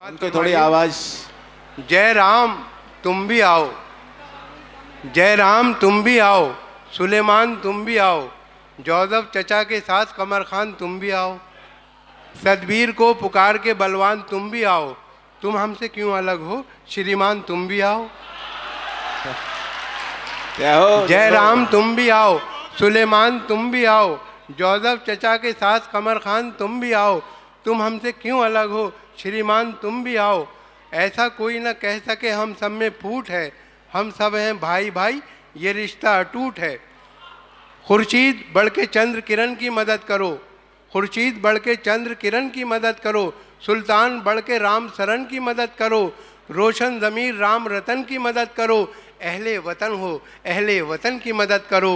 उनको थोड़ी आवाज। जय राम तुम भी आओ, जय राम तुम भी आओ, सुलेमान तुम भी आओ, जौदब चचा के साथ कमर खान तुम भी आओ, सतबीर को पुकार के बलवान तुम भी आओ, तुम हमसे क्यों अलग हो श्रीमान तुम भी आओ। जय राम तुम भी आओ, सुलेमान तुम भी आओ, जौदब चचा के साथ कमर खान तुम भी आओ, तुम हमसे क्यों अलग हो श्रीमान तुम भी आओ। ऐसा कोई न कह सके हम सब में फूट है, हम सब हैं भाई भाई ये रिश्ता अटूट है। खुर्शीद बढ़ के चंद्र किरण की मदद करो, खुर्शीद बढ़ के चंद्र किरण की मदद करो, सुल्तान बढ़ के राम शरण की मदद करो, रोशन ज़मीर राम रतन की मदद करो, अहले वतन हो अहले वतन की मदद करो,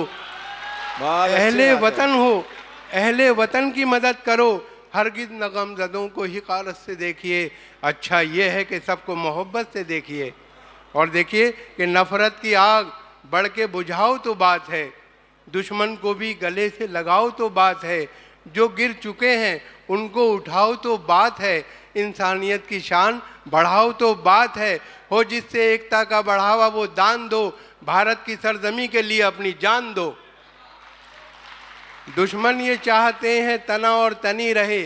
अहले वतन हो अहले वतन की मदद करो। हरगिज़ न गमज़दों को हिकारत से देखिए, अच्छा ये है कि सबको मोहब्बत से देखिए। और देखिए कि नफ़रत की आग बढ़ के बुझाओ तो बात है, दुश्मन को भी गले से लगाओ तो बात है, जो गिर चुके हैं उनको उठाओ तो बात है, इंसानियत की शान बढ़ाओ तो बात है, हो जिससे एकता का बढ़ावा वो दान दो, भारत की सरजमी के लिए अपनी जान दो। दुश्मन ये चाहते हैं तना और तनी रहे,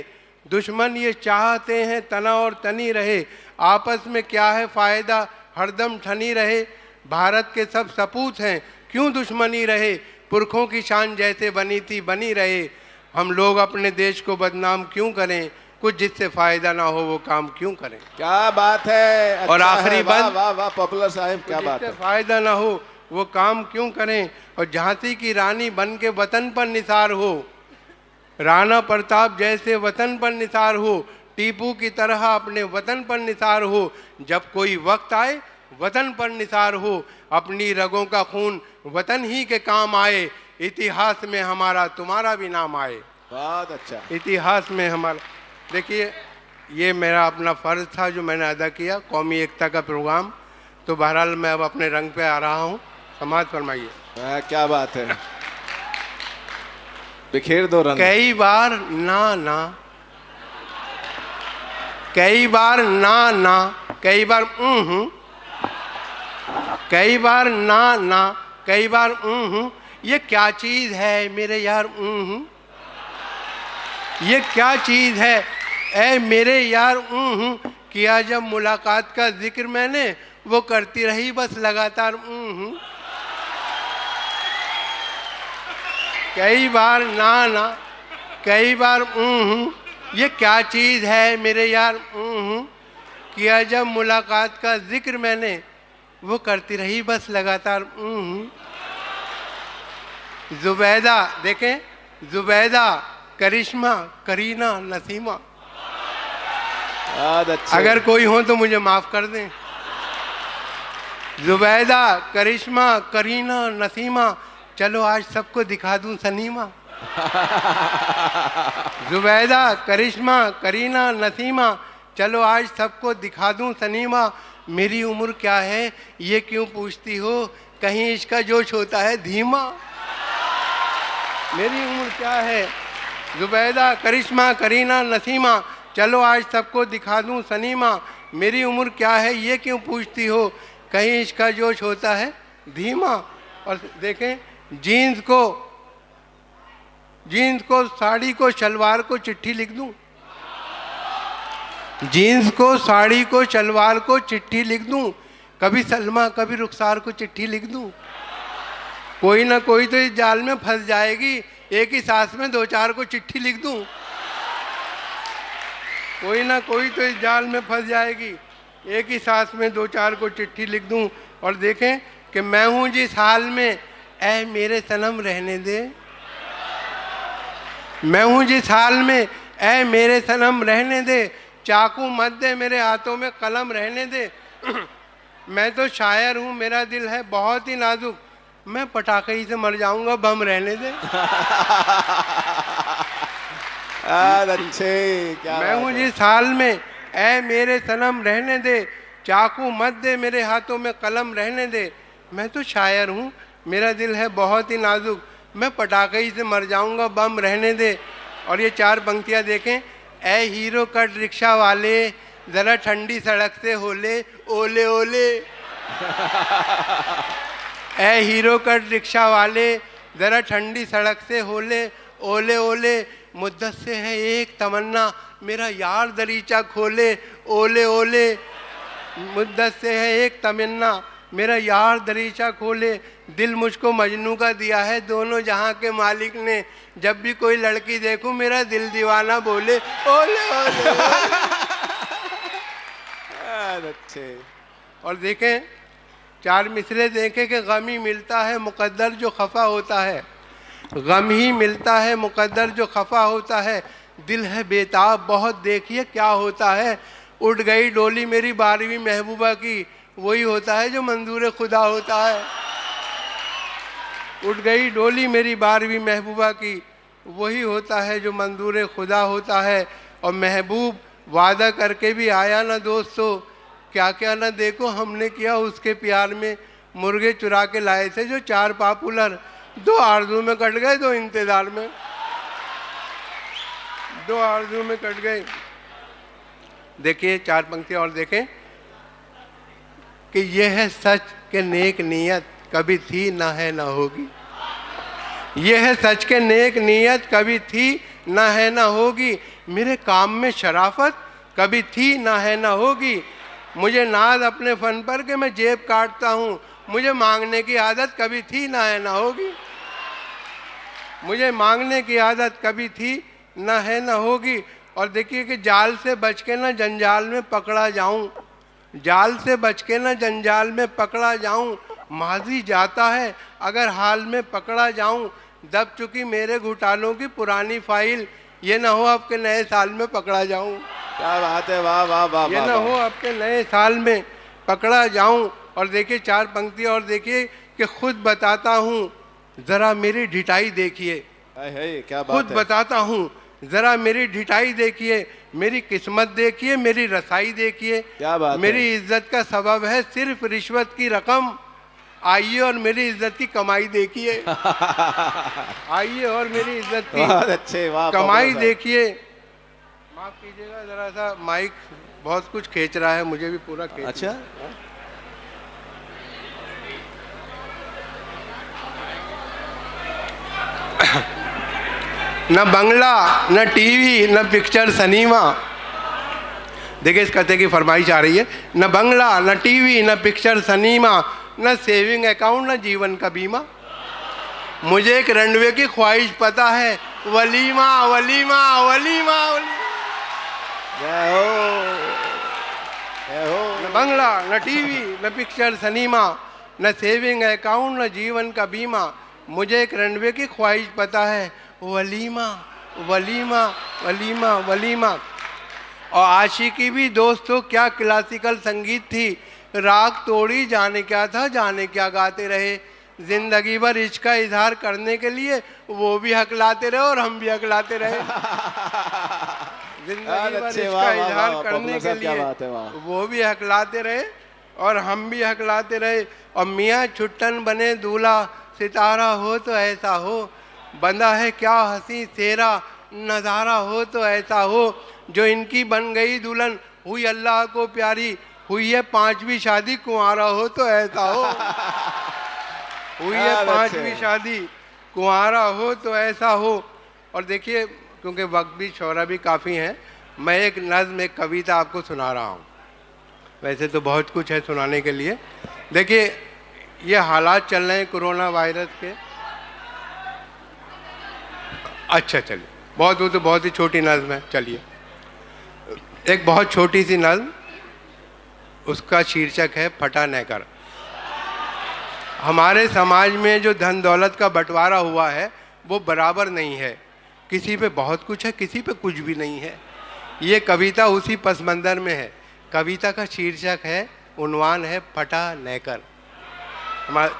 दुश्मन ये चाहते हैं तना और तनी रहे, आपस में क्या है फ़ायदा हरदम ठनी रहे, भारत के सब सपूत हैं क्यों दुश्मनी रहे, पुरखों की शान जैसे बनी थी बनी रहे। हम लोग अपने देश को बदनाम क्यों करें, कुछ जिससे फ़ायदा ना हो वो काम क्यों करें। क्या बात है। अच्छा और आखिरी बात, वाह वाह पॉपुलर साहब क्या बात है। फ़ायदा ना हो वो काम क्यों करें, और झांसी की रानी बन के वतन पर निसार हो, राणा प्रताप जैसे वतन पर निसार हो, टीपू की तरह अपने वतन पर निसार हो, जब कोई वक्त आए वतन पर निसार हो, अपनी रगों का खून वतन ही के काम आए, इतिहास में हमारा तुम्हारा भी नाम आए। बहुत अच्छा। इतिहास में हमारा, देखिए ये मेरा अपना फ़र्ज़ था जो मैंने अदा किया, कौमी एकता का प्रोग्राम। तो बहरहाल मैं अब अपने रंग पे आ रहा हूँ, समाज फरमाइए। क्या बात है, बिखेर दो रंग। कई बार ना ना, कई बार ना ना, कई बार कई बार ना ना, कई बार ये क्या चीज़ है मेरे यार, ये क्या चीज़ है ऐ मेरे यार, किया जब मुलाकात का जिक्र मैंने, वो करती रही बस लगातार कई बार ना ना, कई बार ये क्या चीज़ है मेरे यार, किया जब मुलाकात का जिक्र मैंने, वो करती रही बस लगातार जुबैदा, देखें जुबैदा, करिश्मा, करीना, नसीमा। अच्छा। अगर कोई हो तो मुझे माफ़ कर दें। जुबैदा, करिश्मा, करीना, नसीमा, चलो आज सबको दिखा दूं सनीमा। जुबैदा, करिश्मा, करीना, नसीमा, चलो आज सबको दिखा दूं सनीमा। मेरी उम्र क्या है ये क्यों पूछती हो, कहीं इसका जोश होता है धीमा। मेरी उम्र क्या है, जुबैदा, करिश्मा, करीना, नसीमा, चलो आज सबको दिखा दूं सनीमा। मेरी उम्र क्या है ये क्यों पूछती हो, कहीं इसका जोश होता है धीमा। और देखें जीन्स को साड़ी को शलवार को चिट्ठी लिख दूं, जीन्स को साड़ी को शलवार को चिट्ठी लिख दूं, कभी सलमा कभी रुखसार को चिट्ठी लिख दूं। कोई ना कोई तो इस जाल में फंस जाएगी, एक ही सांस में दो चार को चिट्ठी लिख दूं। कोई ना कोई तो इस जाल में फंस जाएगी, एक ही सांस में दो चार को चिट्ठी लिख दूं। और देखें कि मैं हूँ जिस हाल में ऐ मेरे सनम रहने दे, मैं हूँ जिस हाल में ऐ मेरे सनम रहने दे, चाकू मत दे मेरे हाथों में कलम रहने दे। मैं तो शायर हूँ मेरा दिल है बहुत ही नाजुक, मैं पटाखे ही से मर जाऊंगा बम रहने दे। अच्छे क्या मैं हूँ जिस हाल में ऐ मेरे सनम रहने दे, चाकू मत दे मेरे हाथों में कलम रहने दे, मैं तो शायर हूँ मेरा दिल है बहुत ही नाजुक, मैं पटाखे ही से मर जाऊंगा बम रहने दे। और ये चार पंक्तियाँ देखें, ऐ हीरो कट रिक्शा वाले, जरा ठंडी सड़क से होले ओले ओले। ए हीरो कट रिक्शा वाले, जरा ठंडी सड़क से होले ओले ओले। मुद्दत से है एक तमन्ना, मेरा यार दरीचा खोले ओले ओले। मुद्दत से है एक तमन्ना, मेरा यार दरीचा खोले। दिल मुझको मजनू का दिया है दोनों जहां के मालिक ने। जब भी कोई लड़की देखूं मेरा दिल दीवाना बोले ओले ओले, ओले। अच्छे। और देखें चार मिसरे देखें कि गम ही मिलता है मुकद्दर जो खफा होता है। गम ही मिलता है मुकद्दर जो खफा होता है। दिल है बेताब बहुत देखिए क्या होता है। उड़ गई डोली मेरी 12वीं महबूबा की, वही होता है जो मंजूर खुदा होता है। उड़ गई डोली मेरी 12वीं महबूबा की, वही होता है जो मंजूर खुदा होता है। और महबूब वादा करके भी आया ना दोस्तों, क्या क्या ना देखो हमने किया उसके प्यार में। मुर्गे चुरा के लाए थे जो 4 पॉपुलर, 2 आरज़ू में कट गए 2 इंतजार में, 2 आरज़ू में कट गए। देखिए 4 पंक्तियाँ और देखें कि यह है सच के नेक नीयत कभी थी ना है ना होगी। यह है सच के नेक नीयत कभी थी ना है ना होगी। मेरे काम में शराफत कभी थी ना है ना होगी। मुझे नाज अपने फन पर कि मैं जेब काटता हूँ। मुझे मांगने की आदत कभी थी ना है ना होगी। मुझे मांगने की आदत कभी थी ना है ना होगी। और देखिए कि जाल से बच के ना जंजाल में पकड़ा जाऊं, जाल से बच के ना जंजाल में पकड़ा जाऊं। माजी जाता है अगर हाल में पकड़ा जाऊं। दब चुकी मेरे घुटालों की पुरानी फाइल, ये ना हो आपके नए साल में पकड़ा जाऊं। क्या बात है, वाह वाह वाह। ये ना हो आपके नए साल में पकड़ा जाऊं। और देखिए 4 पंक्तियाँ और देखिए कि खुद बताता हूँ जरा मेरी ढिठाई देखिए। क्या बात खुद है। बताता हूँ जरा मेरी ढिठाई देखिए। मेरी किस्मत देखिए, मेरी रसाई देखिए। क्या बात है। मेरी इज्जत का सबब है सिर्फ रिश्वत की रकम। आइए और मेरी इज्जत की कमाई देखिए। आइए और मेरी इज्जत की बहुत अच्छे, वाह। कमाई देखिए। माफ कीजिएगा जरा सा माइक बहुत कुछ खींच रहा है, मुझे भी पूरा खींच। अच्छा। न बंगला न टीवी न पिक्चर सिनेमा। देखिए इस कथे की फरमाइश आ रही है। न बंगला न टीवी न पिक्चर सिनेमा, न सेविंग अकाउंट न जीवन का बीमा। मुझे एक रनवे की ख्वाहिश पता है, वलीमा वलीमा वलीमा वलीमा। जय हो, जय हो। न बंगला न टीवी न पिक्चर सिनेमा, न सेविंग अकाउंट न जीवन का बीमा। मुझे एक रनवे की ख्वाहिश पता है, वलीमा वलीमा वलीमा वलीमा। और आशिकी भी दोस्तों क्या क्लासिकल संगीत थी। राग तोड़ी जाने क्या था, जाने क्या गाते रहे। जिंदगी भर इश्क का इजहार करने के लिए वो भी हकलाते रहे और हम भी हकलाते रहे। जिंदगी भर इश्क का इजहार करने के लिए वो भी हकलाते रहे और हम भी हकलाते रहे। और मियाँ छुट्टन बने दूल्हा, सितारा हो तो ऐसा हो। बंदा है क्या हंसी तेरा, नज़ारा हो तो ऐसा हो। जो इनकी बन गई दुल्हन हुई अल्लाह को प्यारी, हुई है 5वीं शादी कुंवारा हो तो ऐसा हो। हुई है 5वीं शादी कुंवारा हो तो ऐसा हो। और देखिए क्योंकि वक्त भी शौरा भी काफ़ी हैं, मैं एक नज़्म एक कविता आपको सुना रहा हूँ। वैसे तो बहुत कुछ है सुनाने के लिए। देखिए ये हालात चल रहे हैं कोरोना वायरस के। अच्छा चलिए, बहुत वो तो बहुत ही छोटी नज़्म है। चलिए एक बहुत छोटी सी नज़्म, उसका शीर्षक है फटा नहकर। हमारे समाज में जो धन दौलत का बंटवारा हुआ है वो बराबर नहीं है। किसी पे बहुत कुछ है, किसी पे कुछ भी नहीं है। ये कविता उसी पस मंज़र में है। कविता का शीर्षक है, उन्वान है फटा नहकर। हमारे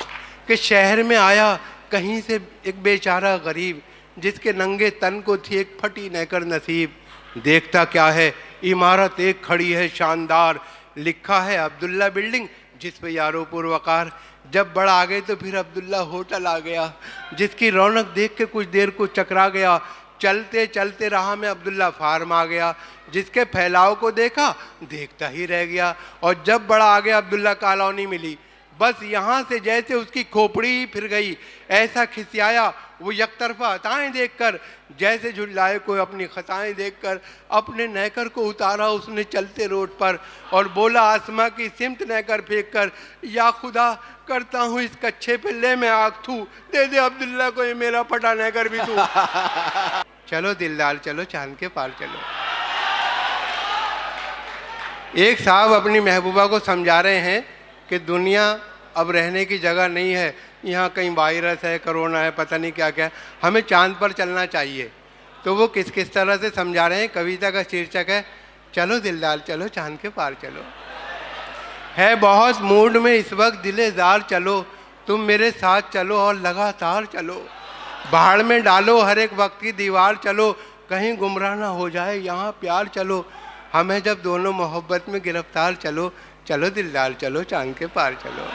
कि शहर में आया कहीं से एक बेचारा गरीब, जिसके नंगे तन को थी एक फटी नहकर नसीब। देखता क्या है, इमारत एक खड़ी है शानदार, लिखा है अब्दुल्ला बिल्डिंग जिस पे यारो पुरवकार। जब बड़ा आ गए तो फिर अब्दुल्ला होटल आ गया, जिसकी रौनक देख के कुछ देर को चकरा गया। चलते चलते राह में अब्दुल्ला फार्म आ गया, जिसके फैलाव को देखा देखता ही रह गया। और जब बड़ा आगे अब्दुल्ला कॉलोनी मिली, बस यहाँ से जैसे उसकी खोपड़ी ही फिर गई, ऐसा खिसियाया वो यकतरफा हताएं देखकर, जैसे झुल्लाए कोई अपनी खताएं देखकर। अपने नहकर को उतारा उसने चलते रोड पर और बोला आसमां की सिमत नहकर फेंक कर, या खुदा करता हूँ इस कच्छे पे ले मैं आग थू, दे दे अब्दुल्ला को ये मेरा फटा नहकर भी तू। चलो दिलदार चलो, चांद के पार चलो। एक साहब अपनी महबूबा को समझा रहे हैं कि दुनिया अब रहने की जगह नहीं है, यहाँ कहीं वायरस है, कोरोना है, पता नहीं क्या क्या है, हमें चांद पर चलना चाहिए। तो वो किस किस तरह से समझा रहे हैं, कविता का शीर्षक है चलो दिलदार चलो, चांद के पार चलो। है बहुत मूड में इस वक्त दिलेदार चलो, तुम मेरे साथ चलो और लगातार चलो। भाड़ में डालो हर एक वक्त की दीवार चलो, कहीं गुमराह ना हो जाए यहाँ प्यार चलो। हमें जब दोनों मोहब्बत में गिरफ्तार चलो, चलो दिलदार चलो, चांद के पार चलो।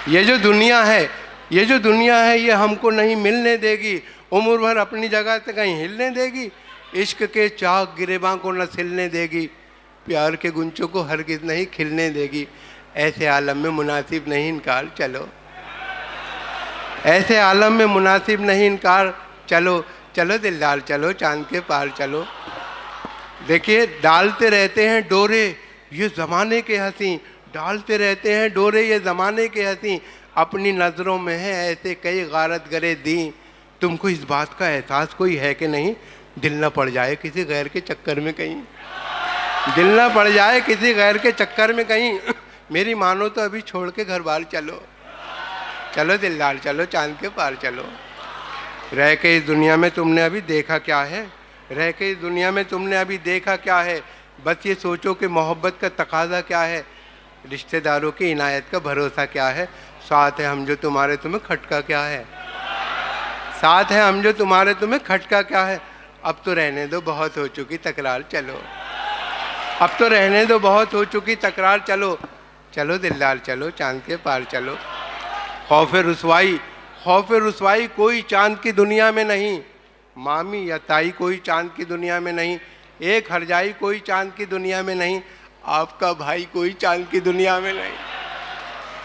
ये जो दुनिया है, ये जो दुनिया है, ये हमको नहीं मिलने देगी, उम्र भर अपनी जगह से कहीं हिलने देगी। इश्क के चाक गिरेबां को न सिलने देगी, प्यार के गुंचों को हरगिज़ नहीं खिलने देगी। ऐसे आलम में मुनासिब नहीं इनकार चलो, ऐसे आलम में मुनासिब नहीं इनकार चलो, चलो दिलदार चलो, चांद के पार चलो। देखिए डालते रहते हैं डोरे ये ज़माने के हंसी, डालते रहते हैं डोरे ये ज़माने के हंसी, अपनी नज़रों में है ऐसे कई गारत गरे दी। तुमको इस बात का एहसास कोई है कि नहीं, दिल न पड़ जाए किसी गैर के चक्कर में कहीं, दिल न पड़ जाए किसी गैर के चक्कर में कहीं। मेरी मानो तो अभी छोड़ के घर बार चलो, चलो दिलदार चलो, चांद के पार चलो। रह के इस दुनिया में तुमने अभी देखा क्या है, रह के इस दुनिया में तुमने अभी देखा क्या है। बस ये सोचो कि मोहब्बत का तकाजा क्या है, रिश्तेदारों की इनायत का भरोसा क्या है। साथ है हम जो तुम्हारे तुम्हें खटका क्या है, साथ है हम जो तुम्हारे तुम्हें खटका क्या है। अब तो रहने दो बहुत हो चुकी तकरार चलो, अब तो रहने दो बहुत हो चुकी तकरार चलो, चलो दिलदार चलो, चांद के पार चलो। खौफ रुसवाई कोई चांद की दुनिया में नहीं, मामी या ताई कोई चांद की दुनिया में नहीं, एक हरजाई कोई चांद की दुनिया में नहीं, आपका भाई कोई चांद की दुनिया में नहीं।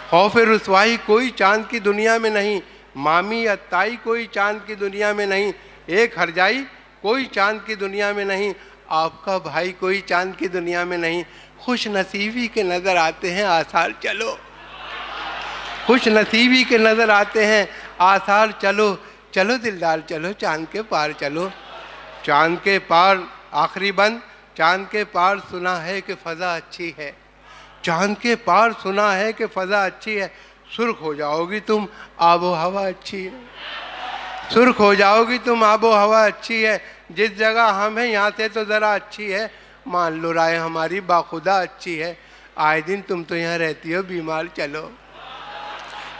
खौफ रुसवाई कोई चांद की दुनिया में नहीं, मामी या ताई कोई चांद की दुनिया में नहीं, एक हरजाई कोई चांद की दुनिया में नहीं, आपका भाई कोई चांद की दुनिया में नहीं। खुश नसीबी के नज़र आते हैं आसार चलो, खुश नसीबी के नज़र आते हैं आसार चलो, चलो दिलदार चलो, चांद के पार चलो। चांद के पार आखिरी बंद, चांद के पार सुना है कि फ़ज़ा अच्छी है, चांद के पार सुना है कि फ़ज़ा अच्छी है। सुर्ख हो जाओगी तुम आबो हवा अच्छी है, सुर्ख हो जाओगी तुम आबो हवा अच्छी है। जिस जगह हम हैं यहाँ से तो ज़रा अच्छी है, मान लो राय हमारी बाखुदा अच्छी है। आए दिन तुम तो यहाँ रहती हो बीमार चलो,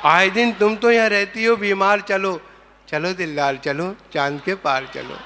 आए दिन तुम तो यहाँ रहती हो बीमार चलो, चलो दिलदार चलो, चांद के पार चलो।